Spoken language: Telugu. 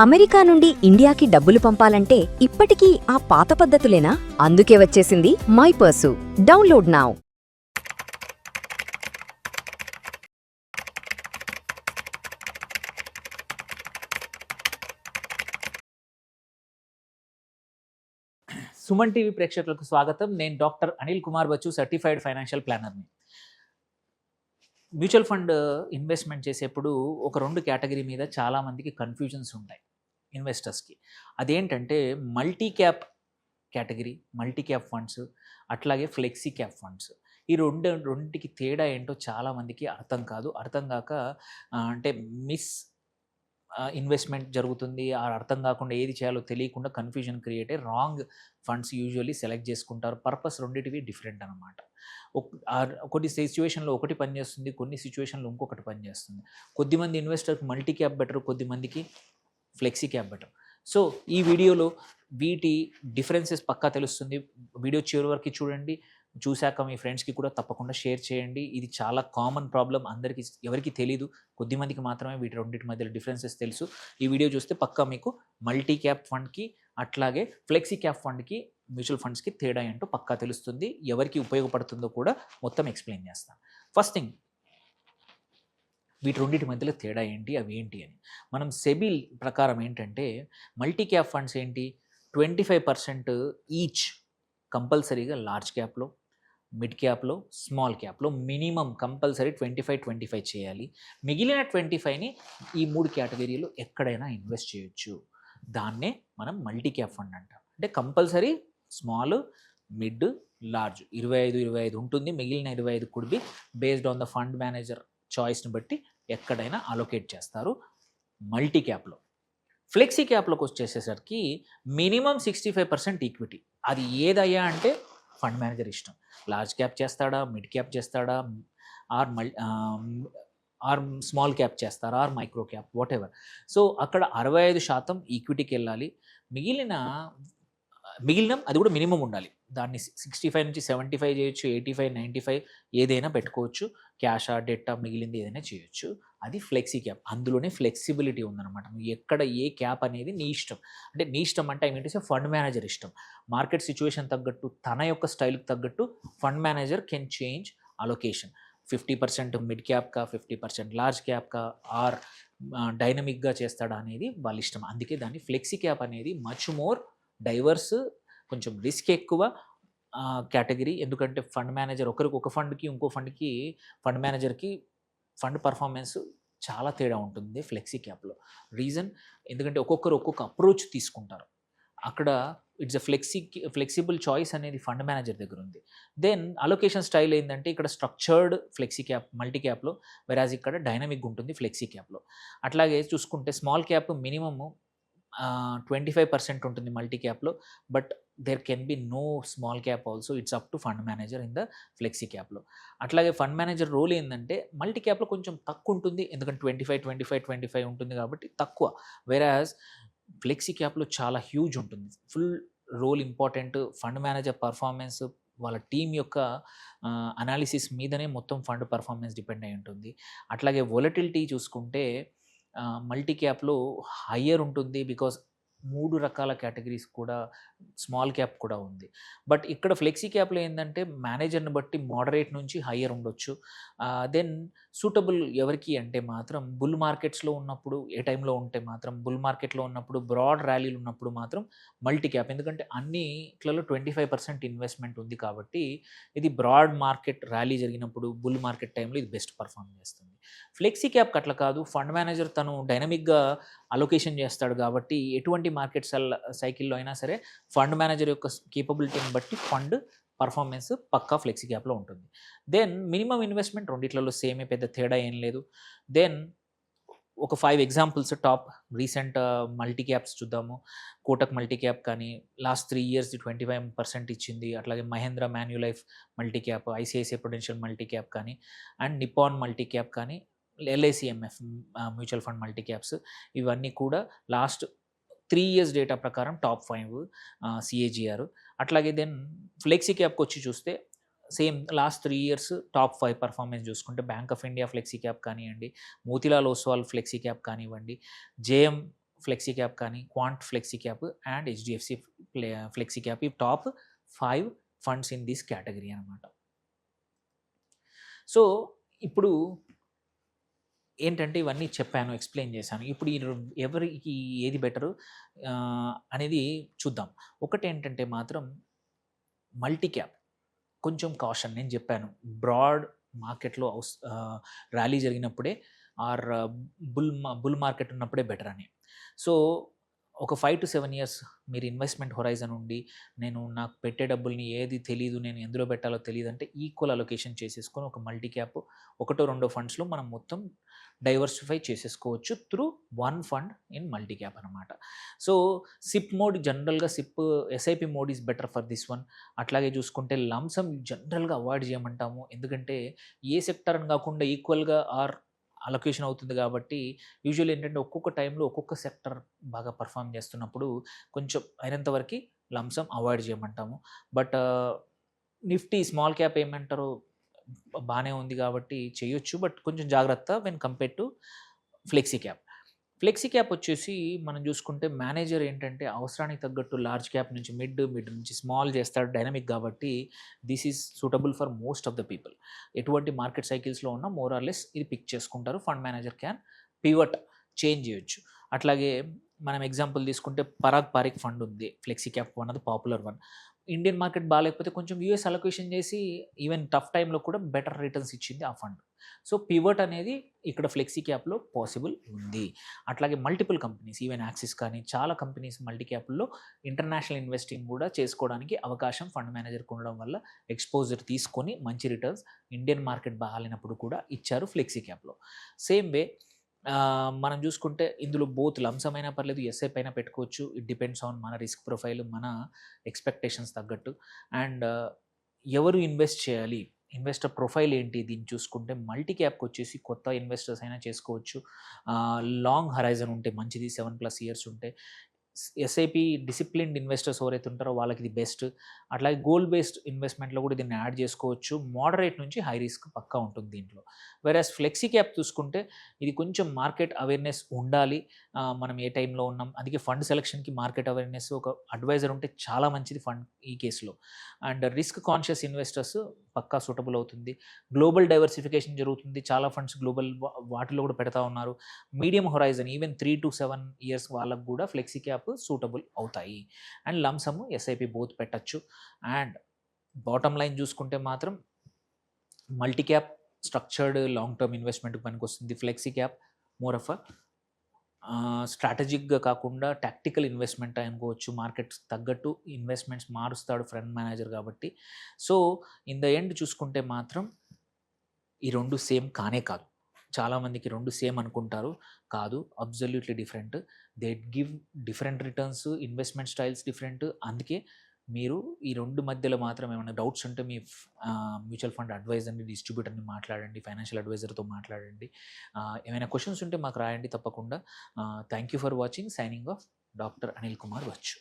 అమెరికా నుండి ఇండియాకి డబ్బులు పంపాలంటే ఇప్పటికీ ఆ పాత పద్ధతులేనా? అందుకే వచ్చేసింది my purse. Download now. Suman TV ప్రేక్షకులకు స్వాగతం. నేను doctor Anil Kumar Bachu, certified financial ప్లానర్ని. మ్యూచువల్ ఫండ్ ఇన్వెస్ట్మెంట్ చేసేప్పుడు ఒక 2 కేటగిరీ మీద చాలామందికి కన్ఫ్యూజన్స్ ఉంటాయి ఇన్వెస్టర్స్కి. అదేంటంటే multi cap category, multi cap funds, అట్లాగే ఫ్లెక్సీ క్యాప్ ఫండ్స్. ఈ రెండింటికి తేడా ఏంటో చాలామందికి అర్థం కాదు. అర్థం కాక అంటే ఇన్వెస్ట్మెంట్ జరుగుతుంది. అర్థం కాకుండా ఏది చేయాలో తెలియకుండా కన్ఫ్యూజన్ క్రియేట్ అయ్యి రాంగ్ ఫండ్స్ యూజువల్లీ సెలెక్ట్ చేసుకుంటారు. పర్పస్ రెండింటివి డిఫరెంట్ అనమాట. కొన్ని సిచ్యువేషన్లో ఒకటి పనిచేస్తుంది, కొన్ని సిచ్యువేషన్లో ఇంకొకటి పనిచేస్తుంది. కొద్దిమంది ఇన్వెస్టర్కి మల్టీ క్యాప్ బెటర్, కొద్దిమందికి ఫ్లెక్సీ క్యాప్ బెటర్. సో ఈ వీడియోలో వీటి డిఫరెన్సెస్ పక్కా తెలుస్తుంది. వీడియో చివరి వరకు చూడండి. చూశాక మీ ఫ్రెండ్స్కి కూడా తప్పకుండా షేర్ చేయండి. ఇది చాలా కామన్ ప్రాబ్లం, అందరికీ ఎవరికి తెలీదు, కొద్దిమందికి మాత్రమే వీటి రెండింటి మధ్యలో డిఫరెన్సెస్ తెలుసు. ఈ వీడియో చూస్తే పక్కా మీకు మల్టీ క్యాప్ ఫండ్కి అట్లాగే ఫ్లెక్సీ క్యాప్ ఫండ్కి, మ్యూచువల్ ఫండ్స్కి తేడా ఏంటో పక్కా తెలుస్తుంది. ఎవరికి ఉపయోగపడుతుందో కూడా మొత్తం ఎక్స్ప్లెయిన్ చేస్తాను. ఫస్ట్ థింగ్, వీటి రెండింటి మధ్యలో తేడా ఏంటి, అవి ఏంటి అని మనం సెబీ ప్రకారం ఏంటంటే మల్టీ క్యాప్ ఫండ్స్ ఏంటి, 25% ఈచ్ కంపల్సరీగా లార్జ్ క్యాప్లో, మిడ్ క్యాప్లో, స్మాల్ క్యాప్లో మినిమం కంపల్సరీ 25 చేయాలి. మిగిలిన 25ని ఈ 3 కేటగిరీలో ఎక్కడైనా ఇన్వెస్ట్ చేయొచ్చు. దాన్నే మనం మల్టీ క్యాప్ ఫండ్ అంటాం. అంటే కంపల్సరీ స్మాల్, మిడ్, లార్జ్ 25 ఉంటుంది. మిగిలిన 25 could be based on the fund manager చాయిస్ని బట్టి ఎక్కడైనా అలొకేట్ చేస్తారు మల్టీ క్యాప్లో. ఫ్లెక్సీ క్యాప్లోకి వచ్చేసేసరికి మినిమం 65% ఈక్విటీ. అది ఏదయ్యా అంటే ఫండ్ మేనేజర్ ఇష్టం. లార్జ్ క్యాప్ చేస్తాడా, మిడ్ క్యాప్ చేస్తాడా, ఆర్ స్మాల్ క్యాప్ చేస్తారా, or micro cap, whatever. So అక్కడ 65% ఈక్విటీకి వెళ్ళాలి. మిగిలిన అది కూడా మినిమం ఉండాలి. దాన్ని 65 నుంచి 75 చేయొచ్చు, 85, 95 ఏదైనా పెట్టుకోవచ్చు. క్యాషా, డెట్టా, మిగిలింది ఏదైనా చేయొచ్చు. అది ఫ్లెక్సీ క్యాప్. అందులోనే ఫ్లెక్సిబిలిటీ ఉందన్నమాట. నువ్వు ఎక్కడ ఏ క్యాప్ అనేది నీ ఇష్టం. అంటే నీ ఇష్టం అంటే I mean to say fund manager ఇష్టం. మార్కెట్ సిచ్యువేషన్ తగ్గట్టు, తన యొక్క స్టైల్కి తగ్గట్టు fund manager can change allocation. 50% mid క్యాప్కా, 50% లార్జ్ క్యాప్కా, ఆర్ డైనమిక్గా చేస్తాడా అనేది వాళ్ళ ఇష్టం. అందుకే దాన్ని ఫ్లెక్సీ క్యాప్ అనేది మచ్ మోర్ డైవర్స్, కొంచెం రిస్క్ ఎక్కువ కేటగిరీ. ఎందుకంటే ఫండ్ మేనేజర్ ఒక ఫండ్కి ఇంకో ఫండ్కి, ఫండ్ మేనేజర్కి ఫండ్ పర్ఫార్మెన్స్ చాలా తేడా ఉంటుంది ఫ్లెక్సీ క్యాప్లో. రీజన్, ఎందుకంటే ఒక్కొక్క అప్రోచ్ తీసుకుంటారు. అక్కడ ఇట్స్ ఫ్లెక్సిబుల్ చాయిస్ అనేది ఫండ్ మేనేజర్ దగ్గర ఉంది. దెన్ అలొకేషన్ స్టైల్ ఏంటంటే ఇక్కడ స్ట్రక్చర్డ్ ఫ్లెక్సీ క్యాప్ మల్టీ క్యాప్లో, వెరాజ్ ఇక్కడ డైనమిక్ ఉంటుంది ఫ్లెక్సీ క్యాప్లో. అట్లాగే చూసుకుంటే స్మాల్ క్యాప్ మినిమము 25% ఉంటుంది మల్టీ క్యాప్లో, but there can be no small cap also. It's up to fund manager in the flexi క్యాప్లో. అట్లాగే ఫండ్ మేనేజర్ రోల్ ఏంటంటే మల్టీ క్యాప్లో కొంచెం తక్కువ ఉంటుంది, ఎందుకంటే 25 ఉంటుంది కాబట్టి తక్కువ. వెరాజ్ ఫ్లెక్సీ క్యాప్లో చాలా హ్యూజ్ ఉంటుంది. Full role important. Fund manager performance, వాళ్ళ టీం యొక్క అనాలిసిస్ మీదనే మొత్తం ఫండ్ పర్ఫార్మెన్స్ డిపెండ్ అయి ఉంటుంది. అట్లాగే వొలటిలిటీ చూసుకుంటే మల్టీ క్యాప్లో హయ్యర్ ఉంటుంది, బికాస్ 3 రకాల కేటగిరీస్ కూడా, స్మాల్ క్యాప్ కూడా ఉంది. బట్ ఇక్కడ ఫ్లెక్సీ క్యాప్లో ఏంటంటే మేనేజర్ని బట్టి మోడరేట్ నుంచి హయ్యర్ ఉండొచ్చు. దెన్ సూటబుల్ ఎవరికి అంటే మాత్రం బుల్ మార్కెట్స్లో ఉన్నప్పుడు, ఏ టైంలో ఉంటే మాత్రం బుల్ మార్కెట్లో ఉన్నప్పుడు, బ్రాడ్ ర్యాలీలు ఉన్నప్పుడు మాత్రం మల్టీ క్యాప్. ఎందుకంటే అన్నిట్లలో 25% ఇన్వెస్ట్మెంట్ ఉంది కాబట్టి ఇది బ్రాడ్ మార్కెట్ ర్యాలీ జరిగినప్పుడు, బుల్ మార్కెట్ టైంలో ఇది బెస్ట్ పర్ఫామ్ చేస్తుంది. ఫ్లెక్సీ క్యాప్ అట్లా కాదు. ఫండ్ మేనేజర్ తను డైనమిక్గా అలొకేషన్ చేస్తాడు కాబట్టి ఎటువంటి మార్కెట్ సైకిల్లో అయినా సరే ఫండ్ మేనేజర్ యొక్క కేపబిలిటీని బట్టి ఫండ్ పర్ఫార్మెన్స్ పక్కా ఫ్లెక్సీ క్యాప్లో ఉంటుంది. దెన్ మినిమం ఇన్వెస్ట్మెంట్ రెండిట్లలో సేమే, పెద్ద తేడా ఏం లేదు. దెన్ ఒక 5 examples top recent multi caps చూద్దాము. కోటక్ మల్టీ క్యాప్ కానీ లాస్ట్ 3 years 25% ఇచ్చింది. అట్లాగే Mahindra Manulife multi cap, ICICI Prudential multi cap కానీ, అండ్ నిప్పాన్ మల్టీ క్యాప్ కానీ, LICMF mutual fund multi caps, ఇవన్నీ కూడా లాస్ట్ 3 years డేటా ప్రకారం టాప్ 5 సిఏజిఆర్. అట్లాగే దెన్ ఫ్లెక్సీ క్యాప్కి వచ్చి చూస్తే same last 3 years top 5 performance చూసుకుంటే bank of India flexi cap కానివ్వండి, మోతీలాల్ ఓస్వాల్ ఫ్లెక్సీ క్యాప్ కానివ్వండి, జేఎం ఫ్లెక్సీ క్యాప్ కానీ, Quant flexi cap and HDFC flexi cap, ఈ top 5 funds in this category అనమాట. సో ఇప్పుడు ఏంటంటే ఇవన్నీ చెప్పాను, ఎక్స్ప్లెయిన్ చేశాను. ఇప్పుడు ఎవరికి ఏది బెటరు అనేది చూద్దాం. ఒకటేంటంటే మాత్రం మల్టీ క్యాప్ కొంచెం కాషన్. నేను చెప్పాను బ్రాడ్ మార్కెట్లో ర్యాలీ జరిగినప్పుడే ఆర్ బుల్ మార్కెట్ ఉన్నప్పుడే బెటర్ అని. సో ఒక 5 to 7 ఇయర్స్ మీరు ఇన్వెస్ట్మెంట్ హొరైజన్ ఉండి, నాకు పెట్టే డబ్బుల్ని ఏది తెలీదు, నేను ఎందులో పెట్టాలో తెలియదు అంటే ఈక్వల్ అలొకేషన్ చేసేసుకొని ఒక మల్టీ క్యాప్ 1-2 ఫండ్స్లో మనం మొత్తం డైవర్సిఫై చేసేసుకోవచ్చు through one fund in multi cap అనమాట. సో సిప్ మోడ్, జనరల్గా SIP mode is better for this one. అట్లాగే చూసుకుంటే లంసమ్ జనరల్గా అవాయిడ్ చేయమంటాము, ఎందుకంటే ఏ సెక్టర్ అని కాకుండా ఈక్వల్గా అలొకేషన్ అవుతుంది కాబట్టి యూజువల్ ఏంటంటే ఒక్కొక్క టైంలో ఒక్కొక్క సెక్టర్ బాగా పర్ఫామ్ చేస్తున్నప్పుడు కొంచెం అయినంత వరకు లంసమ్ అవాయిడ్ చేయమంటాము. బట్ నిఫ్టీ స్మాల్ క్యాప్ ఏమంటారు బాగానే ఉంది కాబట్టి చేయొచ్చు, బట్ కొంచెం జాగ్రత్త when compare to flexi cap. Flexi cap వచ్చేసి మనం చూసుకుంటే మేనేజర్ ఏంటంటే అవసరానికి తగ్గట్టు లార్జ్ క్యాప్ నుంచి మిడ్ నుంచి స్మాల్ చేస్తాడు, డైనమిక్ కాబట్టి this is suitable for most of the people. ఎటువంటి మార్కెట్ సైకిల్స్లో ఉన్న మోర్ ఆర్ లెస్ ఇది పిక్ చేసుకుంటారు. Fund manager can pivot, change చేయొచ్చు. అట్లాగే మనం ఎగ్జాంపుల్ తీసుకుంటే పరాగ్ పారిక్ ఫండ్ ఉంది, flexi cap one of the popular one. Indian market బాగాలేకపోతే కొంచెం యూఎస్ అలొకేషన్ చేసి ఈవెన్ టఫ్ టైంలో కూడా బెటర్ రిటర్న్స్ ఇచ్చింది ఆ ఫండ్. సో పివట్ అనేది ఇక్కడ ఫ్లెక్సీ క్యాప్లో పాసిబుల్ ఉంది. అట్లాగే మల్టిపుల్ కంపెనీస్, ఈవెన్ యాక్సిస్ కానీ చాలా కంపెనీస్ మల్టీ క్యాప్లో ఇంటర్నేషనల్ ఇన్వెస్టింగ్ కూడా చేసుకోవడానికి అవకాశం ఫండ్ మేనేజర్కి ఉండడం వల్ల ఎక్స్పోజర్ తీసుకొని మంచి రిటర్న్స్ ఇండియన్ మార్కెట్ బాగాలేనప్పుడు కూడా ఇచ్చారు ఫ్లెక్సీ క్యాప్లో. సేమ్ వే మనం చూసుకుంటే ఇందులో బోత్ లంసమ్ అయినా పర్లేదు, ఎస్ఐపి అయినా పెట్టుకోవచ్చు. ఇట్ డిపెండ్స్ ఆన్ మన రిస్క్ ప్రొఫైల్, మన ఎక్స్పెక్టేషన్స్ తగ్గట్టు. అండ్ ఎవరు ఇన్వెస్ట్ చేయాలి, ఇన్వెస్టర్ ప్రొఫైల్ ఏంటి, దీన్ని చూసుకుంటే మల్టీ క్యాప్కి వచ్చేసి కొత్త ఇన్వెస్టర్స్ అయినా చేసుకోవచ్చు. లాంగ్ హరైజన్ ఉంటే మంచిది, 7+ ఇయర్స్ ఉంటే. ఎస్ఐపి డిసిప్లిన్డ్ ఇన్వెస్టర్స్ ఎవరైతే ఉంటారో వాళ్ళకి ఇది బెస్ట్. అట్లాగే గోల్డ్ బేస్డ్ ఇన్వెస్ట్మెంట్లో కూడా దీన్ని యాడ్ చేసుకోవచ్చు. మోడరేట్ నుంచి హై రిస్క్ పక్కా ఉంటుంది దీంట్లో. వెరాస్ ఫ్లెక్సీ క్యాప్ చూసుకుంటే ఇది కొంచెం మార్కెట్ అవేర్నెస్ ఉండాలి, మనం ఏ టైంలో ఉన్నాం. అందుకే ఫండ్ సెలక్షన్కి మార్కెట్ అవేర్నెస్ ఒక అడ్వైజర్ ఉంటే చాలా మంచిది ఫండ్ ఈ కేసులో. అండ్ రిస్క్ కాన్షియస్ ఇన్వెస్టర్స్ పక్కా సూటబుల్ అవుతుంది. గ్లోబల్ డైవర్సిఫికేషన్ జరుగుతుంది, చాలా ఫండ్స్ గ్లోబల్ వాటిలో కూడా పెడతా ఉన్నారు. Medium horizon even 3 to 7 years వాళ్ళకు కూడా ఫ్లెక్సీ క్యాప్ సూటబుల్ అవుతాయి. అండ్ లంసమ్ ఎస్ఐపి బోత్ పెట్టచ్చు. అండ్ బాటమ్ లైన్ చూసుకుంటే మాత్రం multi cap structured long term ఇన్వెస్ట్మెంట్కి పనికి వస్తుంది. ఫ్లెక్సీ క్యాప్ మోర్ ఆఫ్ స్ట్రాటజిక్గా కాకుండా టాక్టికల్ ఇన్వెస్ట్మెంట్ అనుకోవచ్చు. మార్కెట్ తగ్గట్టు ఇన్వెస్ట్మెంట్స్ మారుస్తాడు ఫండ్ మేనేజర్ కాబట్టి. సో ఇన్ ద ఎండ్ చూసుకుంటే మాత్రం ఈ రెండు సేమ్ కానే కాదు. చాలామందికి రెండు సేమ్ అనుకుంటారు, కాదు, absolutely different. They give different returns, investment styles different. అందుకే మీరు ఈ రెండు మధ్యలో మాత్రం ఏమైనా డౌట్స్ ఉంటే మీ మ్యూచువల్ ఫండ్ అడ్వైజర్ని, డిస్ట్రిబ్యూటర్ని మాట్లాడండి, ఫైనాన్షియల్ అడ్వైజర్తో మాట్లాడండి. ఏమైనా క్వశ్చన్స్ ఉంటే మాకు రాయండి తప్పకుండా. Thank you for watching. Signing off doctor Anil Kumar వచ్చు.